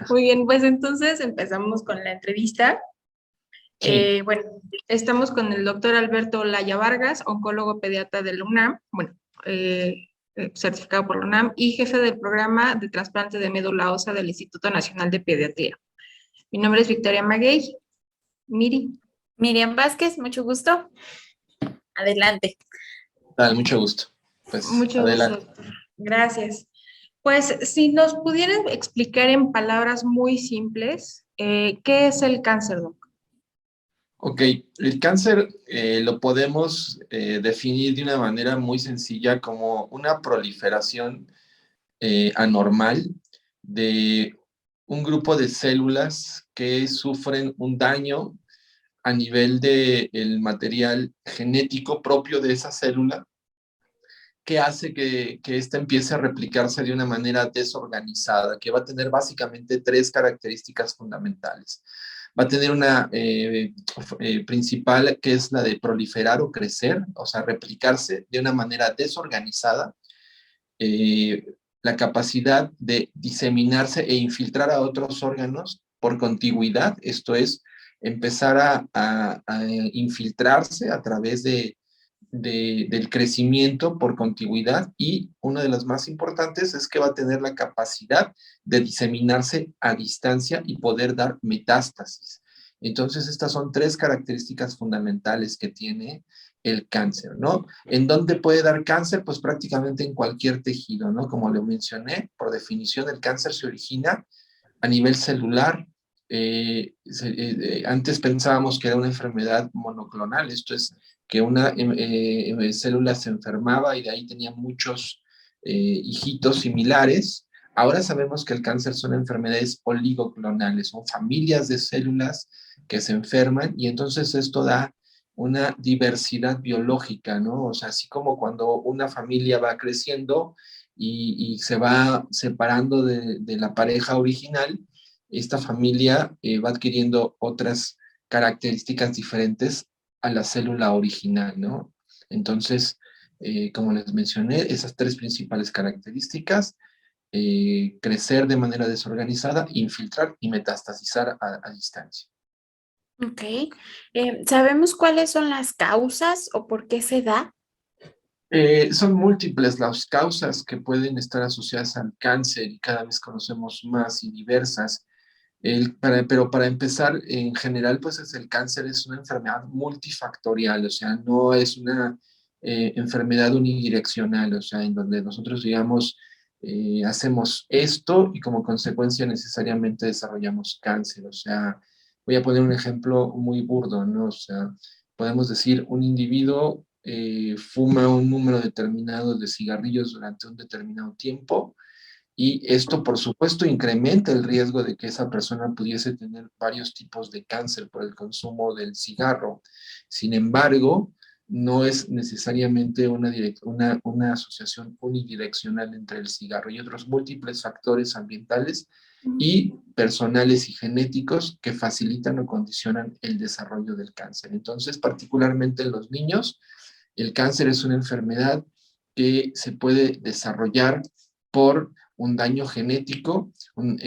Muy bien, pues entonces empezamos con la entrevista. Sí, Bueno, estamos con el doctor Alberto Laya Vargas, oncólogo pediatra de la UNAM, bueno, certificado por la UNAM y jefe del programa de trasplante de médula ósea del Instituto Nacional de Pediatría. Mi nombre es Victoria Maguey. Miri, Miriam Vázquez, mucho gusto. Adelante. dale, mucho gusto. Pues mucho gusto, adelante. doctor. Gracias. Pues si nos pudieras explicar en palabras muy simples, ¿qué es el cáncer, doc? Ok, el cáncer lo podemos definir de una manera muy sencilla como una proliferación anormal de un grupo de células que sufren un daño a nivel del material genético propio de esa célula que hace que ésta empiece a replicarse de una manera desorganizada, que va a tener básicamente tres características fundamentales. Va a tener una principal que es la de proliferar o crecer, o sea, replicarse de una manera desorganizada, eh, la capacidad de diseminarse e infiltrar a otros órganos por contigüidad, esto es, empezar a infiltrarse a través del crecimiento por contigüidad, y una de las más importantes es que va a tener la capacidad de diseminarse a distancia y poder dar metástasis. Entonces, estas son tres características fundamentales que tiene el cáncer, ¿no? ¿En dónde puede dar cáncer? Pues prácticamente en cualquier tejido, ¿no? Como lo mencioné, por definición, el cáncer se origina a nivel celular. Antes pensábamos que era una enfermedad monoclonal, esto es, que una célula se enfermaba y de ahí tenía muchos hijitos similares. Ahora sabemos que el cáncer son enfermedades oligoclonales, son familias de células que se enferman, y entonces esto da una diversidad biológica, ¿no? O sea, así como cuando una familia va creciendo y se va separando de la pareja original, esta familia va adquiriendo otras características diferentes a la célula original, ¿no? Entonces, como les mencioné, esas tres principales características: crecer de manera desorganizada, infiltrar y metastasizar a distancia. Ok. ¿Sabemos cuáles son las causas o por qué se da? Son múltiples las causas que pueden estar asociadas al cáncer y cada vez conocemos más y diversas. Pero para empezar, en general, pues el cáncer es una enfermedad multifactorial, o sea, no es una enfermedad unidireccional, o sea, en donde nosotros, digamos, hacemos esto y como consecuencia necesariamente desarrollamos cáncer. O sea, voy a poner un ejemplo muy burdo, ¿no? O sea, podemos decir, un individuo fuma un número determinado de cigarrillos durante un determinado tiempo, y esto, por supuesto, incrementa el riesgo de que esa persona pudiese tener varios tipos de cáncer por el consumo del cigarro. Sin embargo, no es necesariamente una asociación unidireccional entre el cigarro y otros múltiples factores ambientales y personales y genéticos que facilitan o condicionan el desarrollo del cáncer. Entonces, particularmente en los niños, el cáncer es una enfermedad que se puede desarrollar por un daño genético,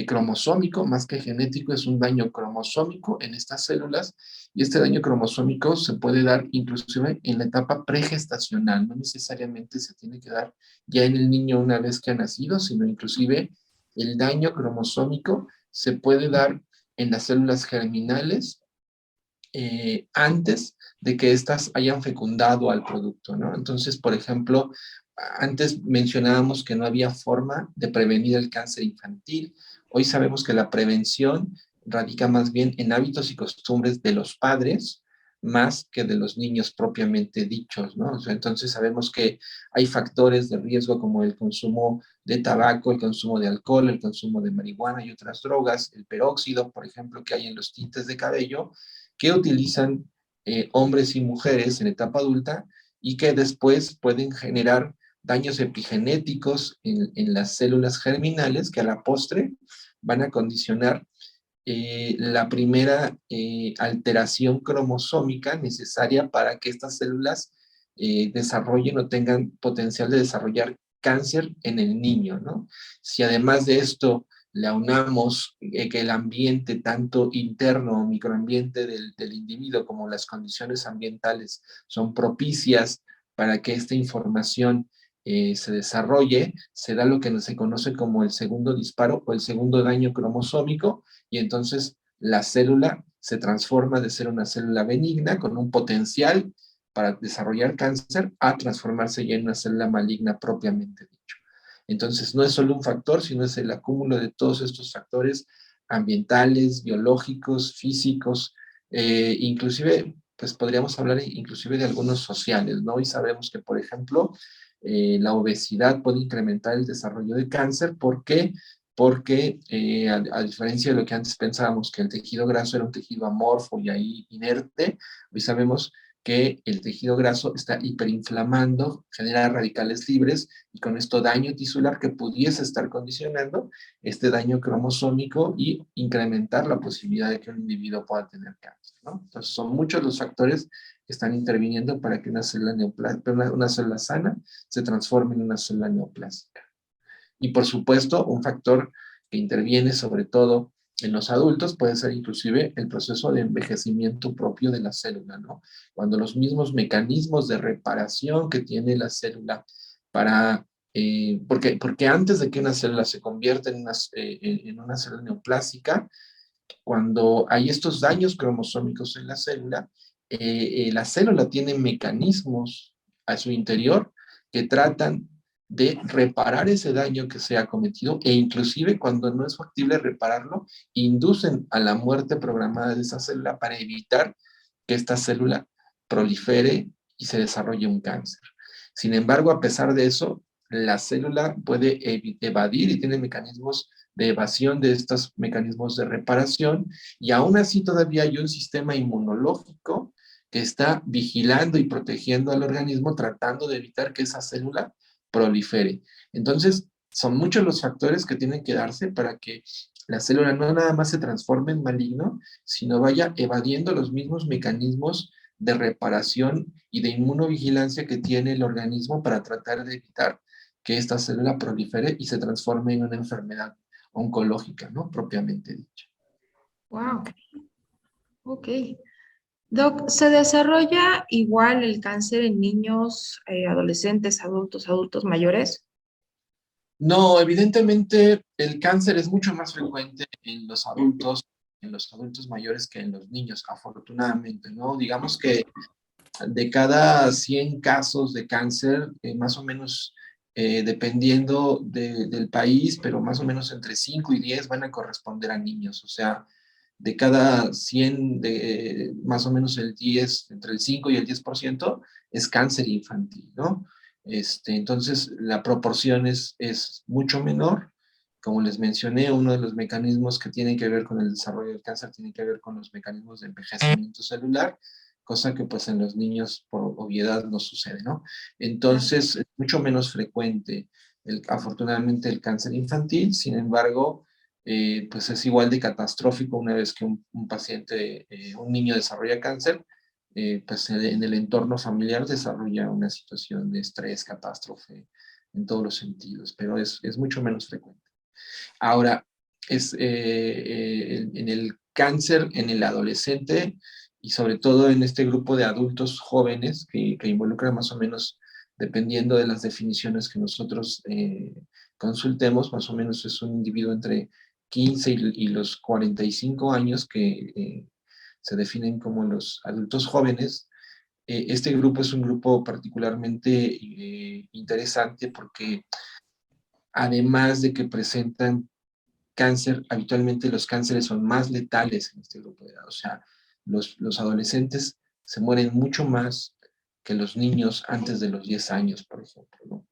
cromosómico, más que genético, es un daño cromosómico en estas células, y este daño cromosómico se puede dar inclusive en la etapa pregestacional, no necesariamente se tiene que dar ya en el niño una vez que ha nacido, sino inclusive el daño cromosómico se puede dar en las células germinales antes de que éstas hayan fecundado al producto, ¿no? Entonces, por ejemplo, antes mencionábamos que no había forma de prevenir el cáncer infantil. Hoy sabemos que la prevención radica más bien en hábitos y costumbres de los padres, más que de los niños propiamente dichos, ¿no? O sea, entonces sabemos que hay factores de riesgo como el consumo de tabaco, el consumo de alcohol, el consumo de marihuana y otras drogas, el peróxido, por ejemplo, que hay en los tintes de cabello, que utilizan hombres y mujeres en etapa adulta, y que después pueden generar daños epigenéticos en las células germinales que a la postre van a condicionar la primera alteración cromosómica necesaria para que estas células desarrollen o tengan potencial de desarrollar cáncer en el niño, ¿no? Si además de esto le aunamos que el ambiente, tanto interno o microambiente del individuo, como las condiciones ambientales son propicias para que esta información se desarrolle, se da lo que se conoce como el segundo disparo o el segundo daño cromosómico, y entonces la célula se transforma de ser una célula benigna con un potencial para desarrollar cáncer a transformarse ya en una célula maligna propiamente dicho. Entonces, no es solo un factor, sino es el acúmulo de todos estos factores ambientales, biológicos, físicos, inclusive, pues podríamos hablar inclusive de algunos sociales, ¿no? Y sabemos que, por ejemplo, la obesidad puede incrementar el desarrollo de cáncer. ¿Por qué? Porque a diferencia de lo que antes pensábamos, que el tejido graso era un tejido amorfo y ahí inerte, hoy sabemos que el tejido graso está hiperinflamando, genera radicales libres y con esto daño tisular que pudiese estar condicionando este daño cromosómico y incrementar la posibilidad de que un individuo pueda tener cáncer, ¿no? Entonces son muchos los factores que están interviniendo para que una célula una célula sana se transforme en una célula neoplásica. Y por supuesto, un factor que interviene sobre todo en los adultos puede ser inclusive el proceso de envejecimiento propio de la célula, ¿no? Cuando los mismos mecanismos de reparación que tiene la célula para... porque antes de que una célula se convierta en una célula neoplásica, cuando hay estos daños cromosómicos en la célula tiene mecanismos a su interior que tratan de reparar ese daño que se ha cometido, e inclusive cuando no es factible repararlo, inducen a la muerte programada de esa célula para evitar que esta célula prolifere y se desarrolle un cáncer. Sin embargo, a pesar de eso, la célula puede evadir y tiene mecanismos de evasión de estos mecanismos de reparación, y aún así todavía hay un sistema inmunológico que está vigilando y protegiendo al organismo, tratando de evitar que esa célula prolifere. Entonces, son muchos los factores que tienen que darse para que la célula no nada más se transforme en maligno, sino vaya evadiendo los mismos mecanismos de reparación y de inmunovigilancia que tiene el organismo para tratar de evitar que esta célula prolifere y se transforme en una enfermedad oncológica, ¿no? Propiamente dicha. Wow, ok. Doc, ¿se desarrolla igual el cáncer en niños, adolescentes, adultos mayores? No, evidentemente el cáncer es mucho más frecuente en los adultos mayores que en los niños, afortunadamente, ¿no? Digamos que de cada 100 casos de cáncer, más o menos, dependiendo del país, pero más o menos entre 5 y 10 van a corresponder a niños. O sea, de cada 100, más o menos entre el 5 y el 10% es cáncer infantil, ¿no? Entonces, la proporción es mucho menor. Como les mencioné, uno de los mecanismos que tienen que ver con el desarrollo del cáncer tiene que ver con los mecanismos de envejecimiento celular, cosa que pues en los niños por obviedad no sucede, ¿no? Entonces, es mucho menos frecuente, afortunadamente, el cáncer infantil. Sin embargo, pues es igual de catastrófico una vez que un paciente, un niño desarrolla cáncer, pues en el entorno familiar desarrolla una situación de estrés, catástrofe, en todos los sentidos, pero es mucho menos frecuente. Ahora, en el cáncer en el adolescente y sobre todo en este grupo de adultos jóvenes que involucra más o menos, dependiendo de las definiciones que nosotros consultemos, más o menos es un individuo entre 15 y los 45 años que se definen como los adultos jóvenes. Este grupo es un grupo particularmente interesante porque además de que presentan cáncer, habitualmente los cánceres son más letales en este grupo de edad. O sea, los adolescentes se mueren mucho más que los niños antes de los 10 años, por ejemplo, ¿no?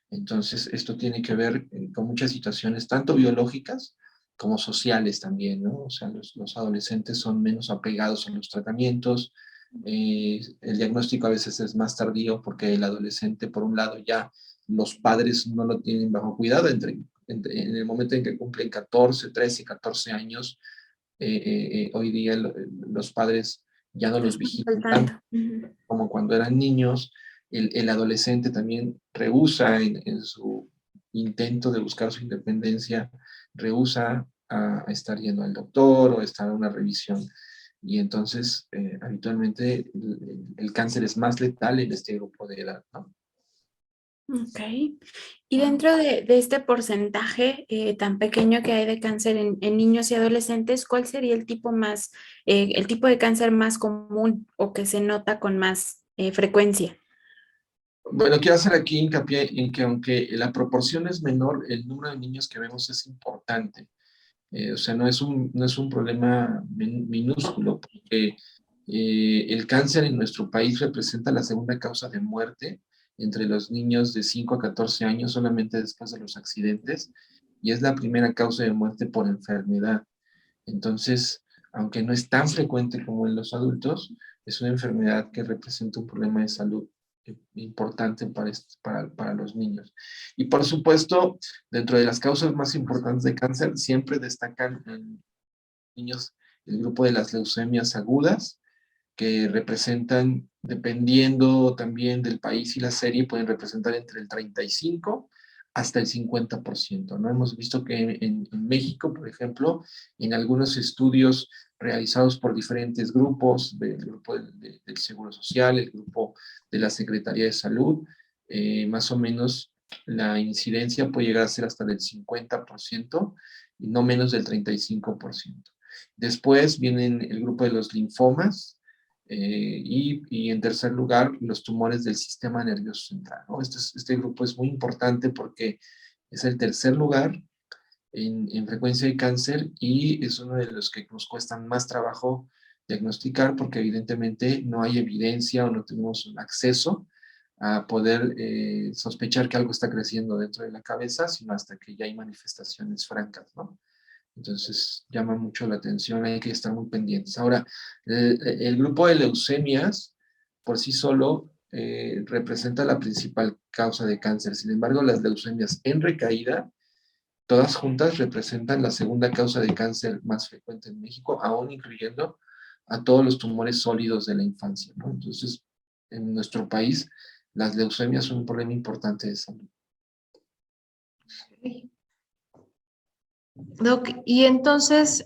Entonces, esto tiene que ver con muchas situaciones, tanto biológicas como sociales también, ¿no? O sea, los adolescentes son menos apegados a los tratamientos, el diagnóstico a veces es más tardío porque el adolescente, por un lado, ya los padres no lo tienen bajo cuidado, en el momento en que cumplen 14, 13, 14 años, hoy día los padres ya no los vigilan tanto como cuando eran niños. El adolescente también rehúsa en su intento de buscar su independencia rehúsa a estar yendo al doctor o estar a una revisión. Y entonces, habitualmente, el cáncer es más letal en este grupo de edad, ¿no? Ok. Y dentro de este porcentaje tan pequeño que hay de cáncer en niños y adolescentes, ¿cuál sería el tipo de cáncer más común o que se nota con más frecuencia? Bueno, quiero hacer aquí hincapié en que aunque la proporción es menor, el número de niños que vemos es importante. O sea, no es un problema minúsculo, porque el cáncer en nuestro país representa la segunda causa de muerte entre los niños de 5 a 14 años, solamente después de los accidentes, y es la primera causa de muerte por enfermedad. Entonces, aunque no es tan frecuente como en los adultos, es una enfermedad que representa un problema de salud importante para los niños. Y por supuesto, dentro de las causas más importantes de cáncer, siempre destacan en niños el grupo de las leucemias agudas, que representan, dependiendo también del país y la serie, pueden representar entre el 35 hasta el 50%, ¿no? Hemos visto que en México, por ejemplo, en algunos estudios realizados por diferentes grupos, del grupo del Seguro Social, el grupo de la Secretaría de Salud, más o menos la incidencia puede llegar a ser hasta del 50% y no menos del 35%. Después vienen el grupo de los linfomas, y en tercer lugar, los tumores del sistema nervioso central, ¿no? Este grupo es muy importante porque es el tercer lugar en frecuencia de cáncer y es uno de los que nos cuestan más trabajo diagnosticar porque evidentemente no hay evidencia o no tenemos acceso a poder sospechar que algo está creciendo dentro de la cabeza, sino hasta que ya hay manifestaciones francas, ¿no? Entonces llama mucho la atención, hay que estar muy pendientes. Ahora, el grupo de leucemias por sí solo representa la principal causa de cáncer. Sin embargo, las leucemias en recaída, todas juntas representan la segunda causa de cáncer más frecuente en México, aún incluyendo a todos los tumores sólidos de la infancia, ¿no? Entonces, en nuestro país, las leucemias son un problema importante de salud. Doc, y entonces,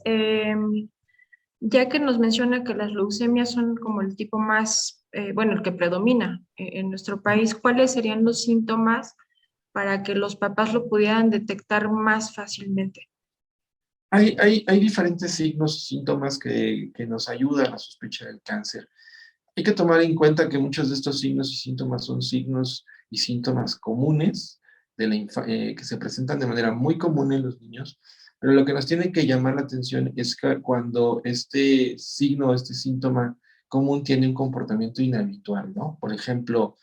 ya que nos menciona que las leucemias son como el tipo más, bueno, el que predomina en nuestro país, ¿cuáles serían los síntomas para que los papás lo pudieran detectar más fácilmente? Hay diferentes signos y síntomas que nos ayudan a sospechar el cáncer. Hay que tomar en cuenta que muchos de estos signos y síntomas son signos y síntomas comunes que se presentan de manera muy común en los niños, pero lo que nos tiene que llamar la atención es que cuando este signo, este síntoma común tiene un comportamiento inhabitual, ¿no? Por ejemplo,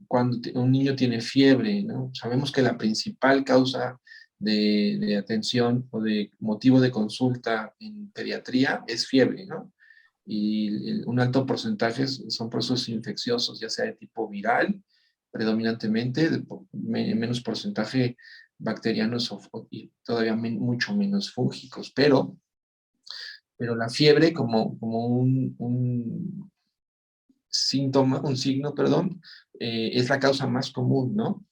cuando un niño tiene fiebre, ¿no? Sabemos que la principal causa de atención o de motivo de consulta en pediatría es fiebre, ¿no? Y un alto porcentaje son procesos infecciosos, ya sea de tipo viral, predominantemente, menos porcentaje bacterianos y todavía mucho menos fúngicos, pero la fiebre como un síntoma, un signo, perdón, es la causa más común, ¿no?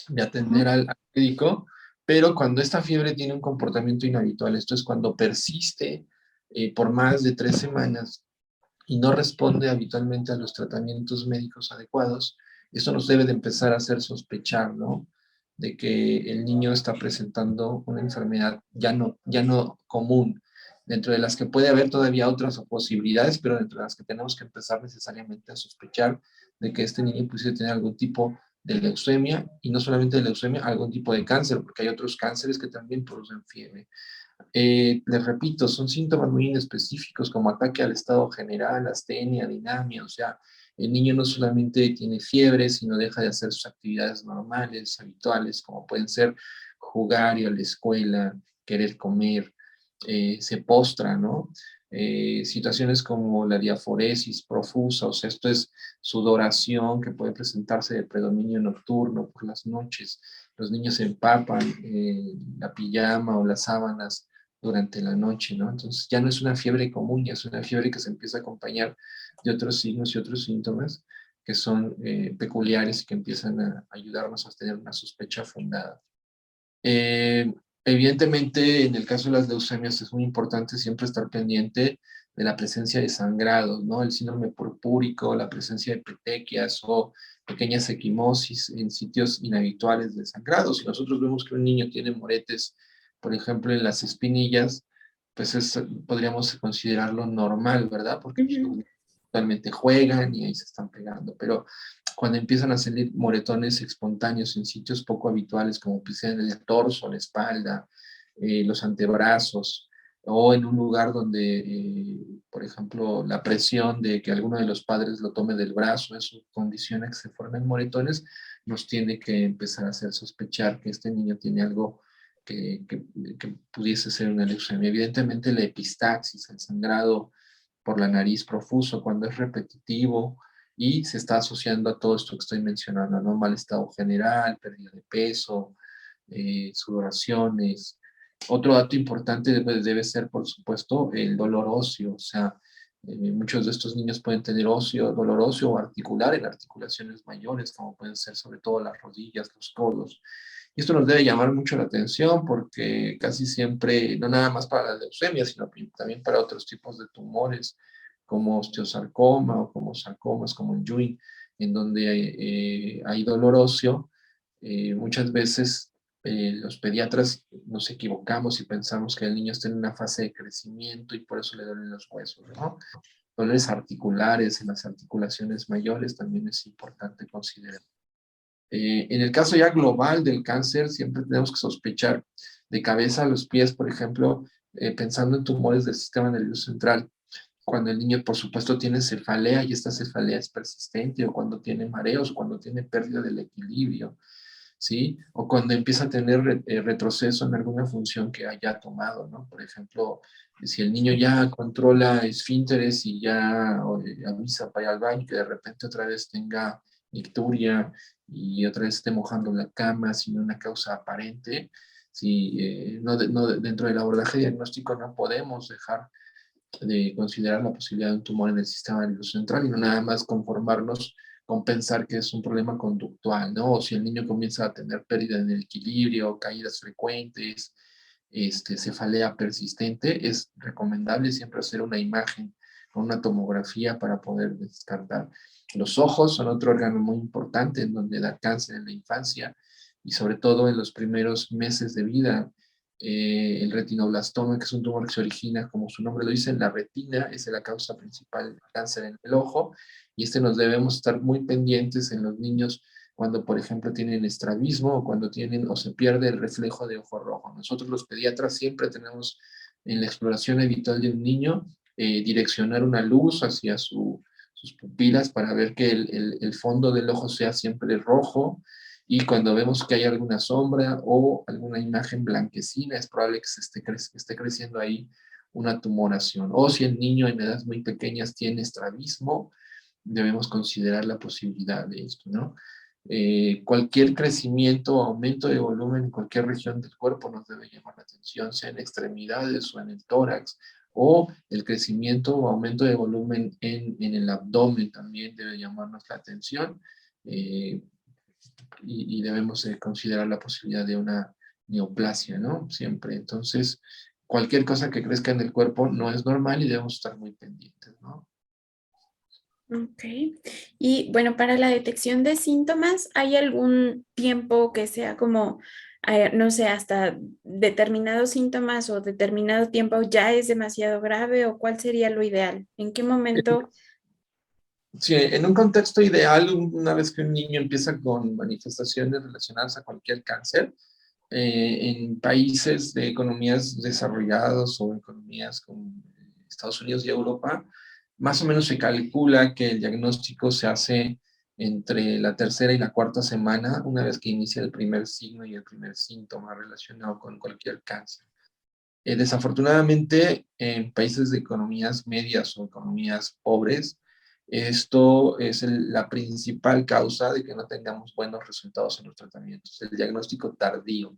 De atender al médico, pero cuando esta fiebre tiene un comportamiento inhabitual, esto es cuando persiste por más de 3 semanas y no responde habitualmente a los tratamientos médicos adecuados, eso nos debe de empezar a hacer sospechar, ¿no? De que el niño está presentando una enfermedad ya no común, dentro de las que puede haber todavía otras posibilidades, pero dentro de las que tenemos que empezar necesariamente a sospechar de que este niño pudiese tener algún tipo de leucemia, y no solamente de leucemia, algún tipo de cáncer, porque hay otros cánceres que también producen fiebre. Les repito, son síntomas muy inespecíficos como ataque al estado general, astenia, dinamia, o sea, el niño no solamente tiene fiebre, sino deja de hacer sus actividades normales, habituales, como pueden ser jugar, ir a la escuela, querer comer, se postra, ¿no? Situaciones como la diaforesis profusa, o sea, esto es sudoración que puede presentarse de predominio nocturno por las noches. Los niños se empapan la pijama o las sábanas durante la noche, ¿no? Entonces ya no es una fiebre común, ya es una fiebre que se empieza a acompañar de otros signos y otros síntomas que son peculiares y que empiezan a ayudarnos a tener una sospecha fundada. Eh, Evidentemente, en el caso de las leucemias es muy importante siempre estar pendiente de la presencia de sangrados, ¿no? El síndrome purpúrico, la presencia de petequias o pequeñas equimosis en sitios inhabituales de sangrado. Si nosotros vemos que un niño tiene moretes, por ejemplo, en las espinillas, pues podríamos considerarlo normal, ¿verdad? Porque pues, los Ujú. niños actualmente juegan y ahí se están pegando, pero cuando empiezan a salir moretones espontáneos en sitios poco habituales, como pues, en el torso, la espalda, los antebrazos, o en un lugar donde, por ejemplo, la presión de que alguno de los padres lo tome del brazo, eso condiciona que se formen moretones, nos tiene que empezar a hacer sospechar que este niño tiene algo que pudiese ser una leucemia. Evidentemente, la epistaxis, el sangrado por la nariz profuso, cuando es repetitivo, y se está asociando a todo esto que estoy mencionando, ¿no? Mal estado general, pérdida de peso, sudoraciones. Otro dato importante debe ser, por supuesto, el dolor óseo, o sea, muchos de estos niños pueden tener dolor óseo o articular en articulaciones mayores, como pueden ser sobre todo las rodillas, los codos. Y esto nos debe llamar mucho la atención porque casi siempre, no nada más para la leucemia, sino también para otros tipos de tumores, como osteosarcoma o como sarcomas, como el Ewing, en donde hay dolor óseo, muchas veces los pediatras nos equivocamos y pensamos que el niño está en una fase de crecimiento y por eso le duelen los huesos, ¿no? Dolores articulares en las articulaciones mayores también es importante considerar. En el caso ya global del cáncer, siempre tenemos que sospechar de cabeza a los pies, por ejemplo, pensando en tumores del sistema nervioso central, cuando el niño, por supuesto, tiene cefalea y esta cefalea es persistente, o cuando tiene mareos, o cuando tiene pérdida del equilibrio, ¿sí? O cuando empieza a tener retroceso en alguna función que haya tomado, ¿no? Por ejemplo, si el niño ya controla esfínteres y ya avisa para ir al baño, que de repente otra vez tenga icturia y otra vez esté mojando la cama sin una causa aparente, si dentro del abordaje diagnóstico no podemos dejar de considerar la posibilidad de un tumor en el sistema nervioso central y no nada más conformarnos con pensar que es un problema conductual, ¿no? O si el niño comienza a tener pérdida en el equilibrio, caídas frecuentes, cefalea persistente, es recomendable siempre hacer una imagen con una tomografía para poder descartar. Los ojos son otro órgano muy importante en donde da cáncer en la infancia y sobre todo en los primeros meses de vida. El retinoblastoma, que es un tumor que se origina, como su nombre lo dice, en la retina, es la causa principal de cáncer en el ojo, y nos debemos estar muy pendientes en los niños cuando, por ejemplo, tienen estrabismo o cuando tienen o se pierde el reflejo de ojo rojo. Nosotros los pediatras siempre tenemos en la exploración habitual de un niño direccionar una luz hacia sus pupilas para ver que el fondo del ojo sea siempre rojo, y cuando vemos que hay alguna sombra o alguna imagen blanquecina, es probable que esté creciendo ahí una tumoración. O si el niño en edades muy pequeñas tiene estrabismo, debemos considerar la posibilidad de esto, ¿no? Cualquier crecimiento o aumento de volumen en cualquier región del cuerpo nos debe llamar la atención, sea en extremidades o en el tórax, o el crecimiento o aumento de volumen en el abdomen también debe llamarnos la atención. Eh, y debemos considerar la posibilidad de una neoplasia, ¿no? Siempre. Entonces, cualquier cosa que crezca en el cuerpo no es normal y debemos estar muy pendientes, ¿no? Ok. Y bueno, para la detección de síntomas, ¿hay algún tiempo que sea como, no sé, hasta determinados síntomas o determinado tiempo ya es demasiado grave o cuál sería lo ideal? ¿En qué momento? Sí, en un contexto ideal, una vez que un niño empieza con manifestaciones relacionadas a cualquier cáncer, en países de economías desarrolladas o economías como Estados Unidos y Europa, más o menos se calcula que el diagnóstico se hace entre la tercera y la cuarta semana, una vez que inicia el primer signo y el primer síntoma relacionado con cualquier cáncer. Desafortunadamente, en países de economías medias o economías pobres, esto es la principal causa de que no tengamos buenos resultados en los tratamientos, el diagnóstico tardío.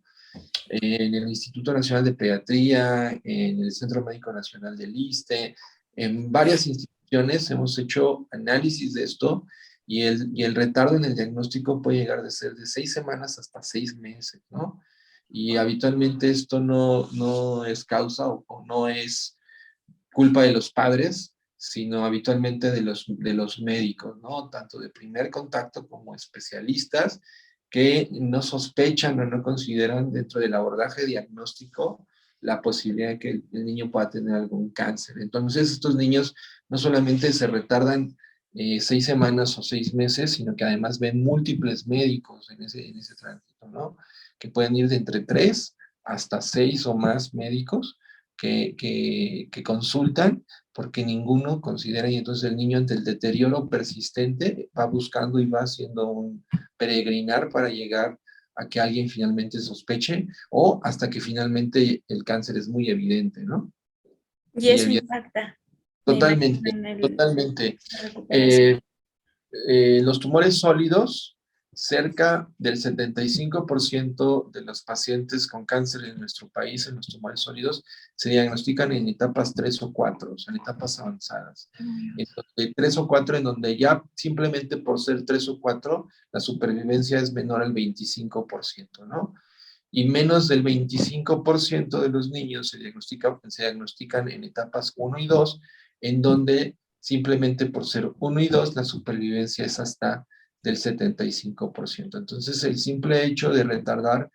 En el Instituto Nacional de Pediatría, en el Centro Médico Nacional del ISSSTE, en varias instituciones hemos hecho análisis de esto, y el retardo en el diagnóstico puede llegar de ser de 6 semanas hasta 6 meses, ¿no? Y habitualmente esto no es causa o no es culpa de los padres, sino habitualmente de los médicos, ¿no? Tanto de primer contacto como especialistas que no sospechan o no consideran dentro del abordaje diagnóstico la posibilidad de que el niño pueda tener algún cáncer. Entonces, estos niños no solamente se retardan 6 semanas o 6 meses, sino que además ven múltiples médicos en ese tránsito, ¿no? Que pueden ir de entre 3 hasta 6 o más médicos que consultan porque ninguno considera, y entonces el niño ante el deterioro persistente va buscando y va haciendo un peregrinar para llegar a que alguien finalmente sospeche o hasta que finalmente el cáncer es muy evidente, ¿no? Y Y eso el, impacta, me imagino, totalmente, totalmente. la recuperación. Eh, los tumores sólidos, cerca del 75% de los pacientes con cáncer en nuestro país, en los tumores sólidos, se diagnostican en etapas 3 o 4, o sea, en etapas avanzadas. Entonces, 3 o 4 en donde ya simplemente por ser 3 o 4, la supervivencia es menor al 25%, ¿no? Y menos del 25% de los niños se diagnostican en etapas 1 y 2, en donde simplemente por ser 1 y 2 la supervivencia es hasta del 75%. Entonces, el simple hecho de retardar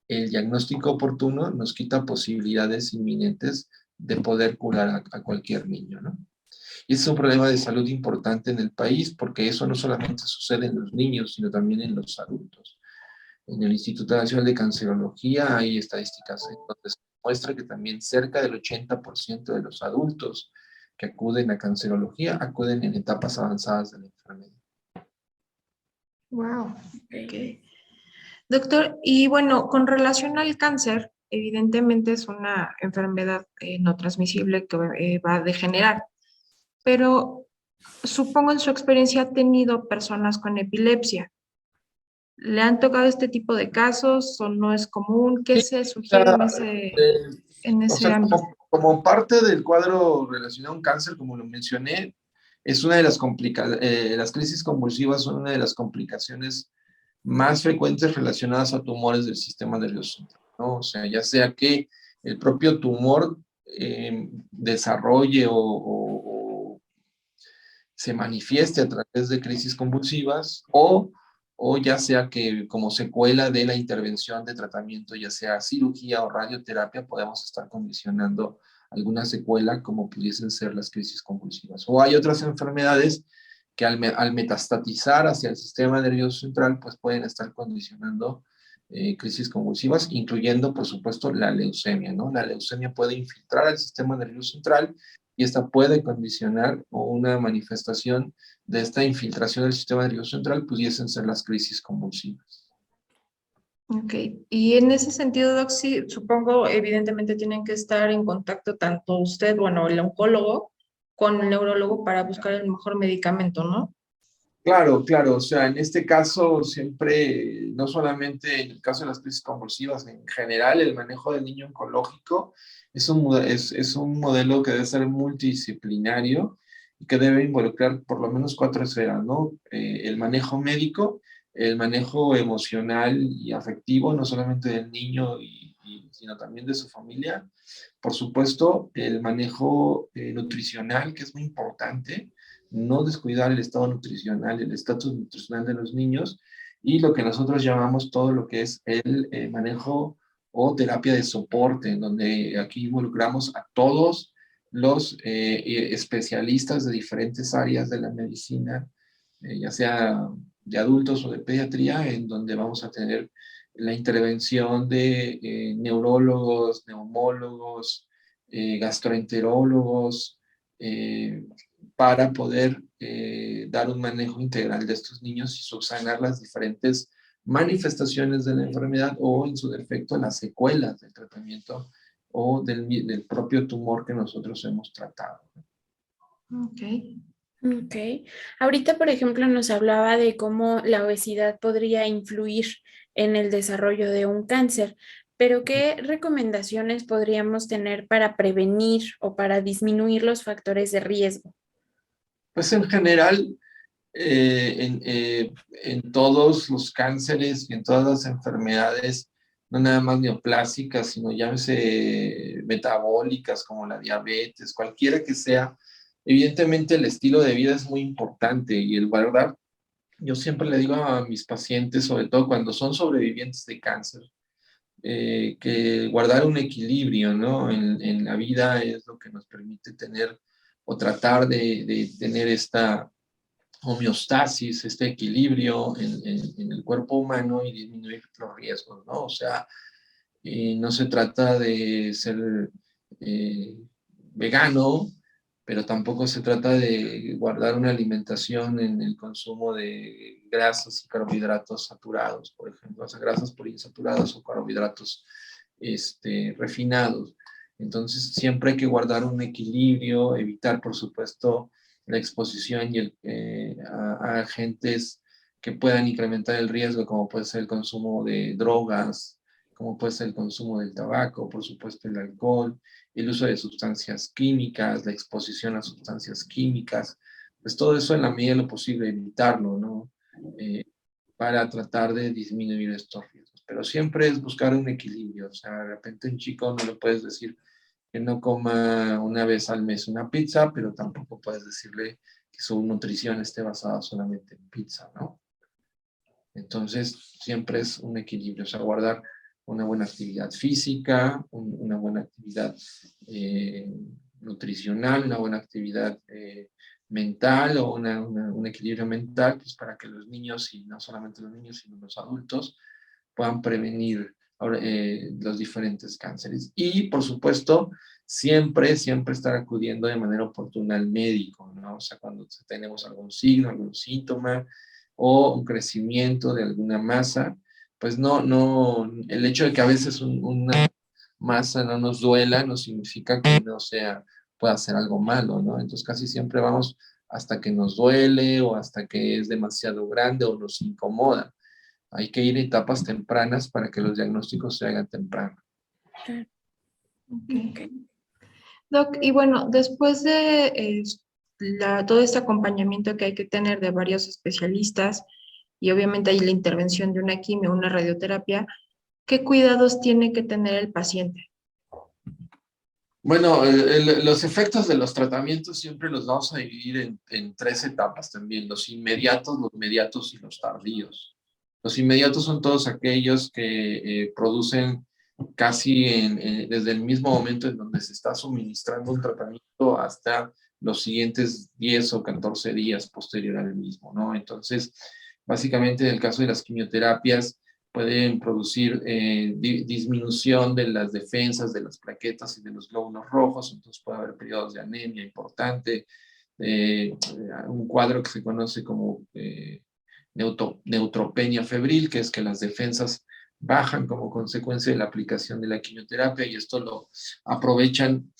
el diagnóstico oportuno nos quita posibilidades inminentes de poder curar a cualquier niño, ¿no? Y ese es un problema de salud importante en el país, porque eso no solamente sucede en los niños, sino también en los adultos. En el Instituto Nacional de Cancerología hay estadísticas donde se muestra que también cerca del 80% de los adultos que acuden a cancerología acuden en etapas avanzadas de la enfermedad. Wow. Okay. Doctor, y bueno, con relación al cáncer, evidentemente es una enfermedad no transmisible que va a degenerar, pero supongo en su experiencia ha tenido personas con epilepsia. ¿Le han tocado este tipo de casos o no es común? ¿Qué Sí, se sugiere la, en o ese sea, ámbito? como parte del cuadro relacionado a un cáncer, como lo mencioné, es una de las crisis convulsivas son una de las complicaciones más frecuentes relacionadas a tumores del sistema nervioso central, ¿no? O sea, ya sea que el propio tumor desarrolle o se manifieste a través de crisis convulsivas o ya sea que como secuela de la intervención de tratamiento, ya sea cirugía o radioterapia, podemos estar condicionando alguna secuela como pudiesen ser las crisis convulsivas. O hay otras enfermedades que al metastatizar hacia el sistema nervioso central, pues pueden estar condicionando crisis convulsivas, incluyendo, por supuesto, la leucemia, ¿no? La leucemia puede infiltrar al sistema nervioso central y esta puede condicionar o una manifestación de esta infiltración del sistema nervioso central pudiesen ser las crisis convulsivas. Ok, y en ese sentido, Doc, sí, supongo evidentemente tienen que estar en contacto tanto usted, bueno, el oncólogo, con el neurólogo para buscar el mejor medicamento, ¿no? Claro, claro, o sea, en este caso siempre, no solamente en el caso de las crisis convulsivas, en general el manejo del niño oncológico es un modelo que debe ser multidisciplinario y que debe involucrar por lo menos 4 esferas, ¿no? El manejo médico, el manejo emocional y afectivo, no solamente del niño sino también de su familia. Por supuesto, el manejo nutricional, que es muy importante, no descuidar el estado nutricional, el estatus nutricional de los niños y lo que nosotros llamamos todo lo que es el manejo o terapia de soporte, en donde aquí involucramos a todos los especialistas de diferentes áreas de la medicina, ya sea de adultos o de pediatría, en donde vamos a tener la intervención de neurólogos, neumólogos, gastroenterólogos, para poder dar un manejo integral de estos niños y subsanar las diferentes manifestaciones de la enfermedad o, en su defecto, las secuelas del tratamiento o del propio tumor que nosotros hemos tratado. Ok. Ok. Ahorita, por ejemplo, nos hablaba de cómo la obesidad podría influir en el desarrollo de un cáncer, pero ¿qué recomendaciones podríamos tener para prevenir o para disminuir los factores de riesgo? Pues en general, en todos los cánceres y en todas las enfermedades no nada más neoplásicas, sino llámese metabólicas como la diabetes, cualquiera que sea. Evidentemente el estilo de vida es muy importante y el guardar, yo siempre le digo a mis pacientes, sobre todo cuando son sobrevivientes de cáncer, que guardar un equilibrio, ¿no? En la vida es lo que nos permite tener o tratar de tener esta homeostasis, este equilibrio en el cuerpo humano y disminuir los riesgos, ¿no? O sea, no se trata de ser eh, vegano, pero tampoco se trata de guardar una alimentación en el consumo de grasas y carbohidratos saturados, por ejemplo, o sea, grasas poliinsaturadas o carbohidratos refinados. Entonces, siempre hay que guardar un equilibrio, evitar, por supuesto, la exposición a agentes que puedan incrementar el riesgo, como puede ser el consumo de drogas, como puede ser el consumo del tabaco, por supuesto el alcohol, el uso de sustancias químicas, la exposición a sustancias químicas, pues todo eso en la medida de lo posible evitarlo, ¿no? Eh, para tratar de disminuir estos riesgos. Pero siempre es buscar un equilibrio, o sea, de repente un chico no le puedes decir que no coma una vez al mes una pizza, pero tampoco puedes decirle que su nutrición esté basada solamente en pizza, ¿no? Entonces, siempre es un equilibrio, o sea, guardar una buena actividad física, una buena actividad eh, nutricional, una buena actividad mental o un equilibrio mental, pues para que los niños, y no solamente los niños, sino los adultos, puedan prevenir los diferentes cánceres. Y, por supuesto, siempre estar acudiendo de manera oportuna al médico, ¿no? O sea, cuando tenemos algún signo, algún síntoma o un crecimiento de alguna masa, pues no, el hecho de que a veces una masa no nos duela no significa que no sea, pueda ser algo malo, ¿no? Entonces casi siempre vamos hasta que nos duele o hasta que es demasiado grande o nos incomoda. Hay que ir a etapas tempranas para que los diagnósticos se hagan temprano. Okay. Doc, y bueno, después de todo este acompañamiento que hay que tener de varios especialistas y obviamente hay la intervención de una quimio, una radioterapia, ¿qué cuidados tiene que tener el paciente? Bueno, los efectos de los tratamientos siempre los vamos a dividir en tres etapas también, los inmediatos, los mediatos y los tardíos. Los inmediatos son todos aquellos que producen casi desde el mismo momento en donde se está suministrando un tratamiento hasta los siguientes 10 o 14 días posterior al mismo, ¿no? Entonces, básicamente en el caso de las quimioterapias, pueden producir disminución de las defensas, de las plaquetas y de los glóbulos rojos, entonces puede haber periodos de anemia importante, un cuadro que se conoce como neutropenia febril, que es que las defensas bajan como consecuencia de la aplicación de la quimioterapia y esto lo aprovechan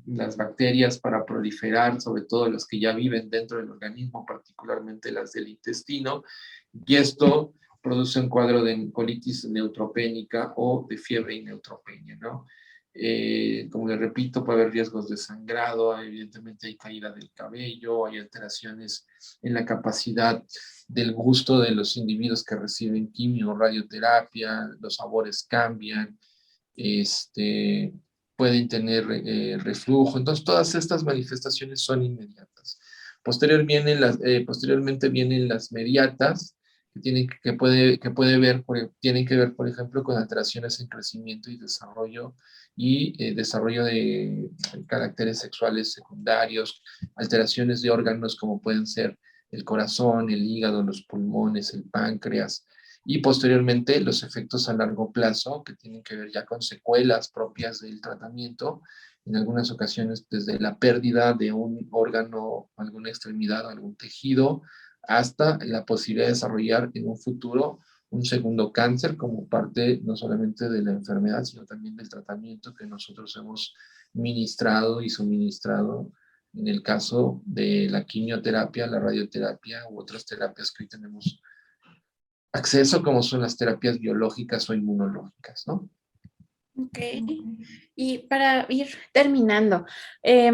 las bacterias para proliferar, sobre todo las que ya viven dentro del organismo, particularmente las del intestino, y esto produce un cuadro de colitis neutropénica o de fiebre y neutropenia, ¿no? Como les repito, puede haber riesgos de sangrado, evidentemente hay caída del cabello, hay alteraciones en la capacidad del gusto de los individuos que reciben quimio o radioterapia, los sabores cambian, pueden tener reflujo, entonces todas estas manifestaciones son inmediatas. Posteriormente vienen las mediatas, tienen que ver, por ejemplo, con alteraciones en crecimiento y desarrollo de caracteres sexuales secundarios, alteraciones de órganos como pueden ser el corazón, el hígado, los pulmones, el páncreas, y posteriormente los efectos a largo plazo que tienen que ver ya con secuelas propias del tratamiento, en algunas ocasiones desde la pérdida de un órgano, alguna extremidad, algún tejido, hasta la posibilidad de desarrollar en un futuro un segundo cáncer como parte no solamente de la enfermedad, sino también del tratamiento que nosotros hemos ministrado y suministrado en el caso de la quimioterapia, la radioterapia u otras terapias que hoy tenemos acceso, como son las terapias biológicas o inmunológicas, ¿no? Ok. Y para ir terminando,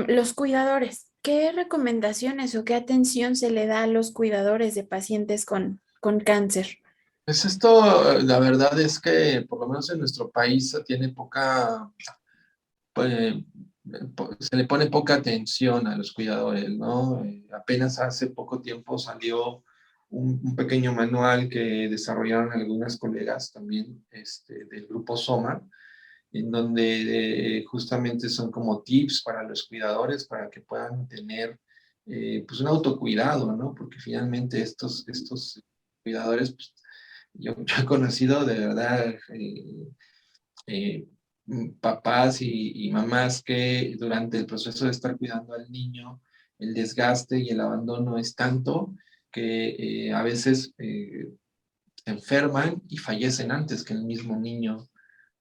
los cuidadores, ¿qué recomendaciones o qué atención se le da a los cuidadores de pacientes con cáncer? Pues esto, la verdad es que por lo menos en nuestro país tiene poca, eh, se le pone poca atención a los cuidadores, ¿no? Apenas hace poco tiempo salió un pequeño manual que desarrollaron algunas colegas también del grupo Soma, en donde justamente son como tips para los cuidadores para que puedan tener pues un autocuidado, ¿no? Porque finalmente estos cuidadores, pues, yo he conocido de verdad eh, papás y mamás que durante el proceso de estar cuidando al niño, el desgaste y el abandono es tanto que a veces se enferman y fallecen antes que el mismo niño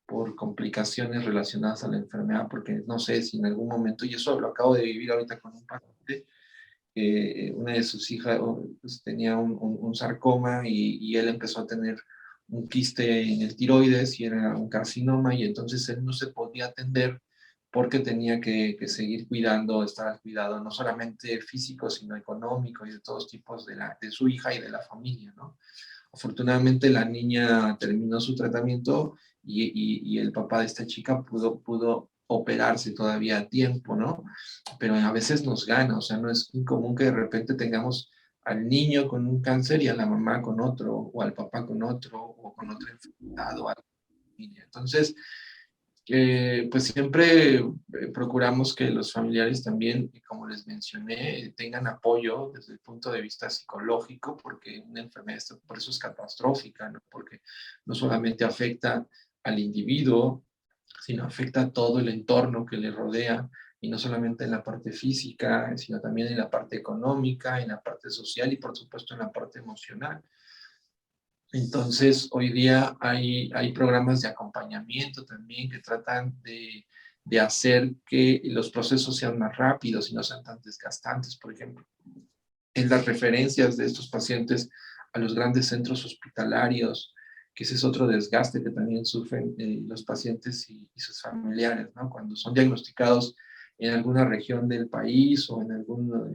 por complicaciones relacionadas a la enfermedad, porque no sé si en algún momento, y eso lo acabo de vivir ahorita con un paciente, una de sus hijas pues, tenía un sarcoma y él empezó a tener un quiste en el tiroides y era un carcinoma y entonces él no se podía atender porque tenía que seguir cuidando, estar al cuidado no solamente físico, sino económico y de todos tipos de su hija y de la familia, ¿no? Afortunadamente la niña terminó su tratamiento y el papá de esta chica pudo operarse todavía a tiempo, ¿no? Pero a veces nos gana, o sea, no es incomún que de repente tengamos al niño con un cáncer y a la mamá con otro, o al papá con otro, o con otra enfermedad o algo. Entonces, pues siempre procuramos que los familiares también, como les mencioné, tengan apoyo desde el punto de vista psicológico, porque una enfermedad por eso es catastrófica, ¿no? Porque no solamente afecta al individuo, sino afecta a todo el entorno que le rodea, y no solamente en la parte física, sino también en la parte económica, en la parte social y por supuesto en la parte emocional. Entonces, hoy día hay programas de acompañamiento también que tratan de hacer que los procesos sean más rápidos y no sean tan desgastantes. Por ejemplo, en las referencias de estos pacientes a los grandes centros hospitalarios, que ese es otro desgaste que también sufren los pacientes y sus familiares, ¿no? Cuando son diagnosticados en alguna región del país o en alguna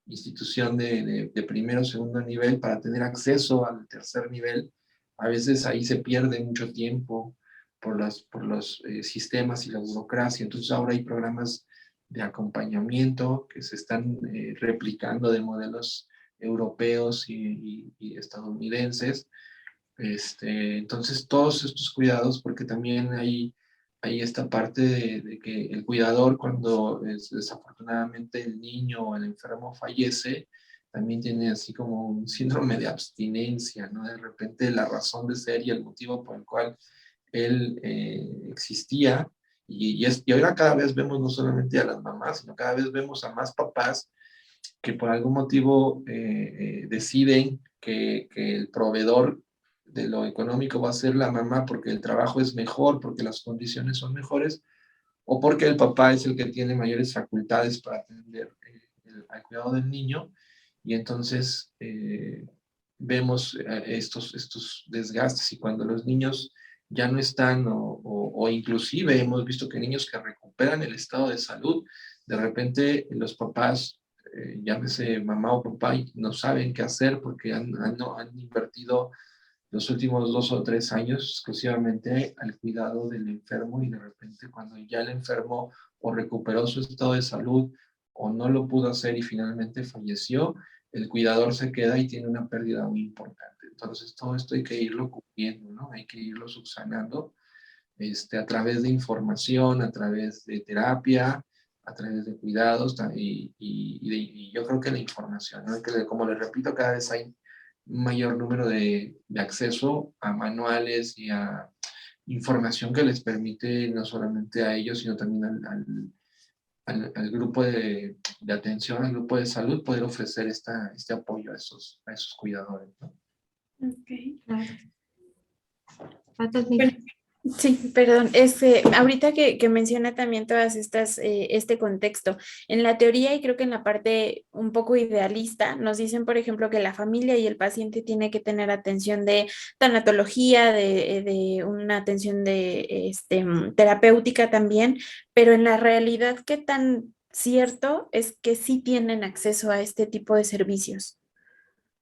institución de primero o segundo nivel para tener acceso al tercer nivel, a veces ahí se pierde mucho tiempo por los sistemas y la burocracia. Entonces ahora hay programas de acompañamiento que se están replicando de modelos europeos y estadounidenses. Entonces, todos estos cuidados, porque también hay esta parte de que el cuidador, cuando desafortunadamente el niño o el enfermo fallece, también tiene así como un síndrome de abstinencia, ¿no? De repente la razón de ser y el motivo por el cual él existía. Y ahora cada vez vemos no solamente a las mamás, sino cada vez vemos a más papás que por algún motivo deciden que el proveedor de lo económico va a ser la mamá porque el trabajo es mejor, porque las condiciones son mejores, o porque el papá es el que tiene mayores facultades para atender al cuidado del niño. Y entonces vemos estos desgastes y cuando los niños ya no están o inclusive hemos visto que niños que recuperan el estado de salud, de repente los papás, llámese mamá o papá, no saben qué hacer porque han invertido los últimos 2 o 3 años exclusivamente al cuidado del enfermo y de repente cuando ya el enfermo o recuperó su estado de salud o no lo pudo hacer y finalmente falleció, el cuidador se queda y tiene una pérdida muy importante. Entonces todo esto hay que irlo cubriendo, ¿no? Hay que irlo subsanando a través de información, a través de terapia, a través de cuidados y yo creo que la información, ¿no? Que, como les repito, cada vez hay un mayor número de acceso a manuales y a información que les permite no solamente a ellos, sino también al grupo de atención, al grupo de salud, poder ofrecer este apoyo a esos cuidadores, ¿no? Ok. Claro. Patas, Bueno, sí, perdón. Ahorita que menciona también todas estas, este contexto, en la teoría y creo que en la parte un poco idealista, nos dicen, por ejemplo, que la familia y el paciente tiene que tener atención de tanatología, de una atención terapéutica también, pero en la realidad, ¿qué tan cierto es que sí tienen acceso a este tipo de servicios?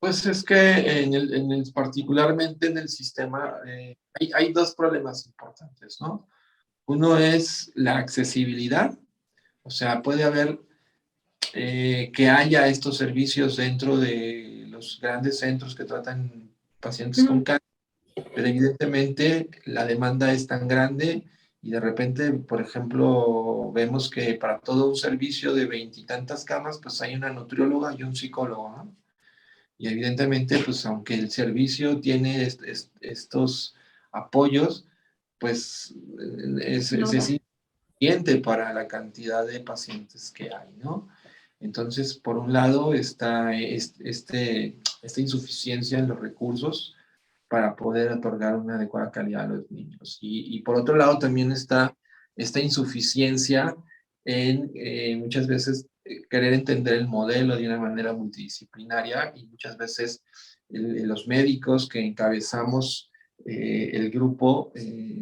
Pues es que particularmente en el sistema hay dos problemas importantes, ¿no? Uno es la accesibilidad, o sea, puede haber que haya estos servicios dentro de los grandes centros que tratan pacientes con cáncer, pero evidentemente la demanda es tan grande y de repente, por ejemplo, vemos que para todo un servicio de veintitantas camas, pues hay una nutrióloga y un psicólogo, ¿no? Y evidentemente, pues aunque el servicio tiene estos apoyos, pues No es da. insuficiente para la cantidad de pacientes que hay, ¿no? Entonces, por un lado está esta insuficiencia en los recursos para poder otorgar una adecuada calidad a los niños. Y por otro lado también está esta insuficiencia en muchas veces querer entender el modelo de una manera multidisciplinaria y muchas veces los médicos que encabezamos el grupo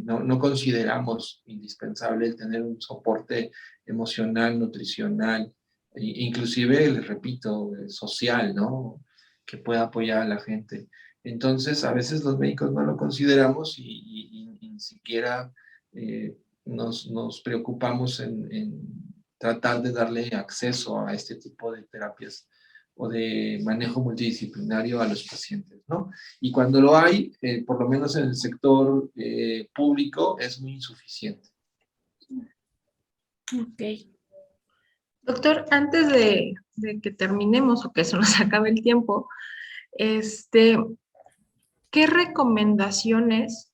no consideramos indispensable el tener un soporte emocional, nutricional, inclusive, les repito, social, ¿no? Que pueda apoyar a la gente. Entonces, a veces los médicos no lo consideramos y ni siquiera nos preocupamos en tratar de darle acceso a este tipo de terapias o de manejo multidisciplinario a los pacientes, ¿no? Y cuando lo hay, por lo menos en el sector público, es muy insuficiente. Ok. Doctor, antes de que terminemos o que se nos acabe el tiempo, este, ¿qué recomendaciones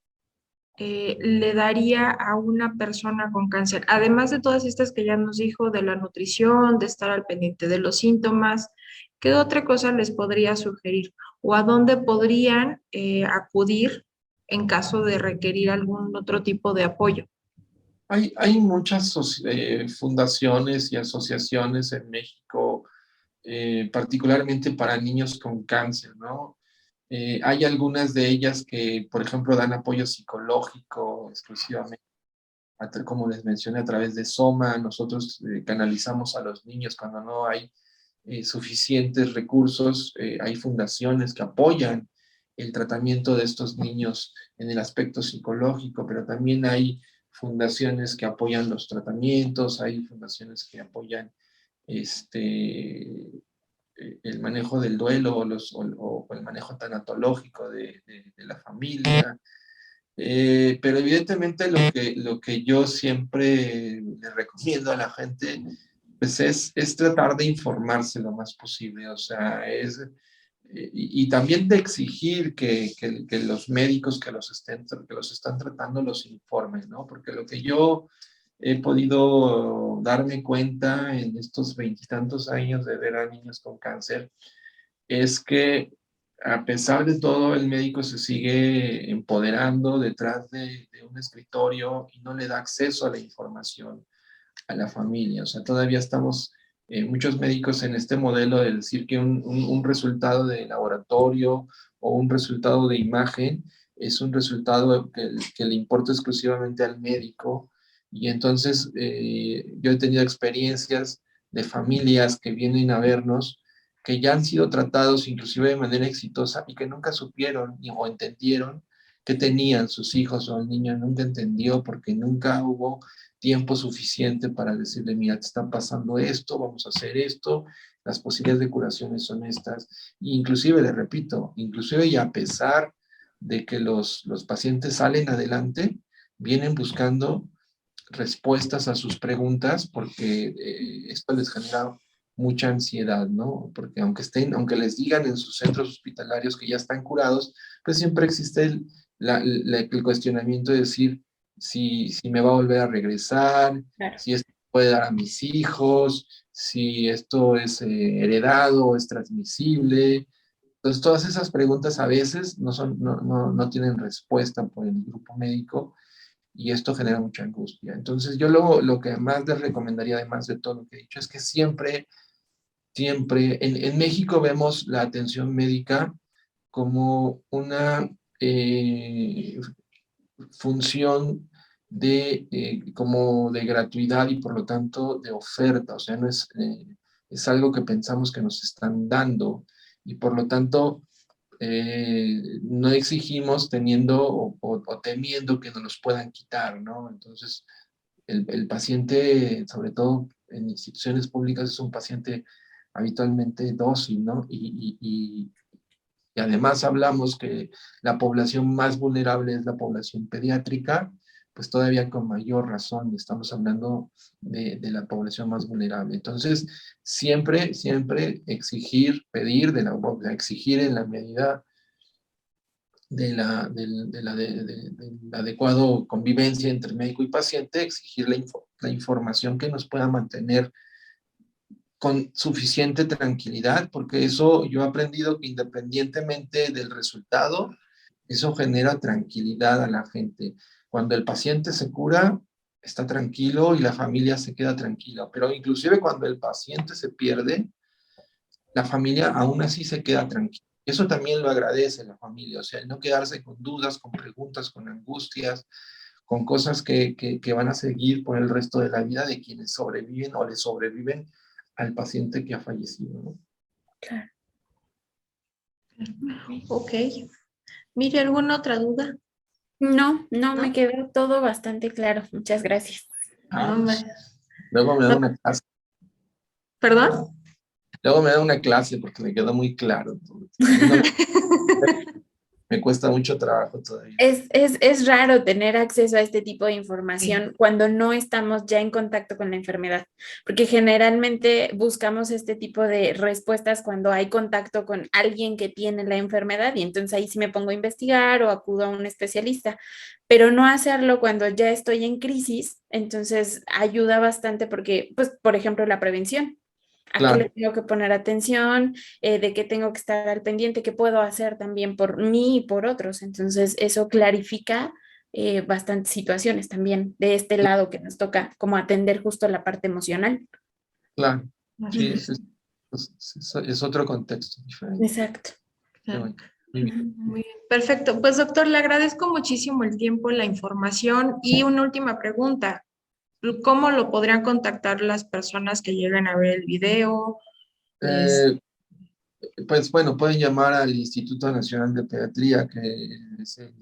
le daría a una persona con cáncer? Además de todas estas que ya nos dijo, de la nutrición, de estar al pendiente de los síntomas, ¿qué otra cosa les podría sugerir? ¿O a dónde podrían acudir en caso de requerir algún otro tipo de apoyo? Hay muchas fundaciones y asociaciones en México, particularmente para niños con cáncer, ¿no? Hay algunas de ellas que, por ejemplo, dan apoyo psicológico exclusivamente, como les mencioné, a través de Soma. Nosotros canalizamos a los niños cuando no hay suficientes recursos. Hay fundaciones que apoyan el tratamiento de estos niños en el aspecto psicológico, pero también hay fundaciones que apoyan los tratamientos, hay fundaciones que apoyan el manejo del duelo o el manejo tanatológico de la familia. Pero evidentemente lo que yo siempre le recomiendo a la gente pues es tratar de informarse lo más posible, o sea, y también de exigir que los médicos que los están tratando los informen, ¿no? Porque lo que yo he podido darme cuenta en estos veintitantos años de ver a niños con cáncer es que a pesar de todo, el médico se sigue empoderando detrás de un escritorio y no le da acceso a la información a la familia. O sea, todavía estamos muchos médicos en este modelo de decir que un resultado de laboratorio o un resultado de imagen es un resultado que le importa exclusivamente al médico. Y entonces yo he tenido experiencias de familias que vienen a vernos que ya han sido tratados inclusive de manera exitosa y que nunca supieron o entendieron que tenían sus hijos o el niño nunca entendió porque nunca hubo tiempo suficiente para decirle, mira, te está pasando esto, vamos a hacer esto, las posibilidades de curaciones son estas. E inclusive, le repito, inclusive y a pesar de que los pacientes salen adelante, vienen buscando respuestas a sus preguntas porque esto les genera mucha ansiedad, ¿no? Porque aunque les digan en sus centros hospitalarios que ya están curados, pues siempre existe el cuestionamiento de decir si me va a volver a regresar, Claro. si esto puede dar a mis hijos, si esto es heredado, es transmisible. Entonces, todas esas preguntas a veces no tienen respuesta por el grupo médico y esto genera mucha angustia. Entonces, yo lo que más les recomendaría, además de todo lo que he dicho, es que siempre, en México vemos la atención médica como una función como de gratuidad y por lo tanto de oferta, o sea, no es algo que pensamos que nos están dando y por lo tanto no exigimos teniendo o temiendo que nos los puedan quitar, ¿no? Entonces, el paciente, sobre todo en instituciones públicas, es un paciente habitualmente dócil, ¿no? Y además hablamos que la población más vulnerable es la población pediátrica, pues todavía con mayor razón estamos hablando de la población más vulnerable. Entonces, siempre exigir, pedir, exigir en la medida del adecuado convivencia entre médico y paciente, exigir la información que nos pueda mantener con suficiente tranquilidad, porque eso yo he aprendido que independientemente del resultado, eso genera tranquilidad a la gente. Cuando el paciente se cura, está tranquilo y la familia se queda tranquila, pero inclusive cuando el paciente se pierde, la familia aún así se queda tranquila. Eso también lo agradece la familia, o sea, el no quedarse con dudas, con preguntas, con angustias, con cosas que van a seguir por el resto de la vida de quienes sobreviven o le sobreviven al paciente que ha fallecido, ¿no? Claro. Ok. Mire, ¿alguna otra duda? No, ¿No? me quedó todo bastante claro. Muchas gracias. Pues, luego me da una clase. ¿Perdón? Luego me da una clase porque me quedó muy claro. Entonces, me cuesta mucho trabajo todavía. Es raro tener acceso a este tipo de información Sí. cuando no estamos ya en contacto con la enfermedad, porque generalmente buscamos este tipo de respuestas cuando hay contacto con alguien que tiene la enfermedad y entonces ahí sí me pongo a investigar o acudo a un especialista, pero no hacerlo cuando ya estoy en crisis, entonces ayuda bastante porque, pues, por ejemplo, la prevención. ¿A qué Claro, le tengo que poner atención? ¿De qué tengo que estar al pendiente? ¿Qué puedo hacer también por mí y por otros? Entonces, eso clarifica bastantes situaciones también de este lado que nos toca como atender justo la parte emocional. claro. Así Sí, es. es otro contexto diferente. Exacto. Qué Claro. bueno. Muy bien. Muy bien. Perfecto. Pues doctor, le agradezco muchísimo el tiempo, la información y una última pregunta. ¿Cómo lo podrían contactar las personas que lleguen a ver el video? Eh, pues bueno, pueden llamar al Instituto Nacional de Pediatría, que es el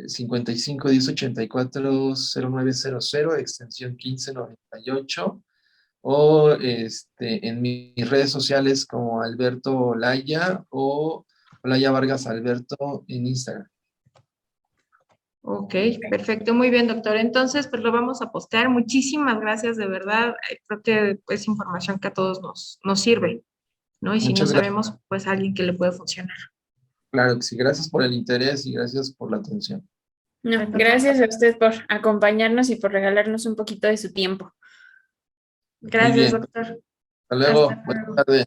55 10 84 0900, extensión 1598, o en mis redes sociales como Alberto Olaya o Olaya Vargas Alberto en Instagram. Ok, perfecto, muy bien, doctor. Entonces, pues lo vamos a postear. Muchísimas gracias, de verdad. Creo que es información que a todos nos sirve, ¿no? Y si no Muchas gracias. sabemos, pues alguien que le puede funcionar. Claro que sí, gracias por el interés y gracias por la atención. No, gracias a usted por acompañarnos y por regalarnos un poquito de su tiempo. Muy Gracias, bien, doctor. hasta luego, Hasta buenas luego. tardes.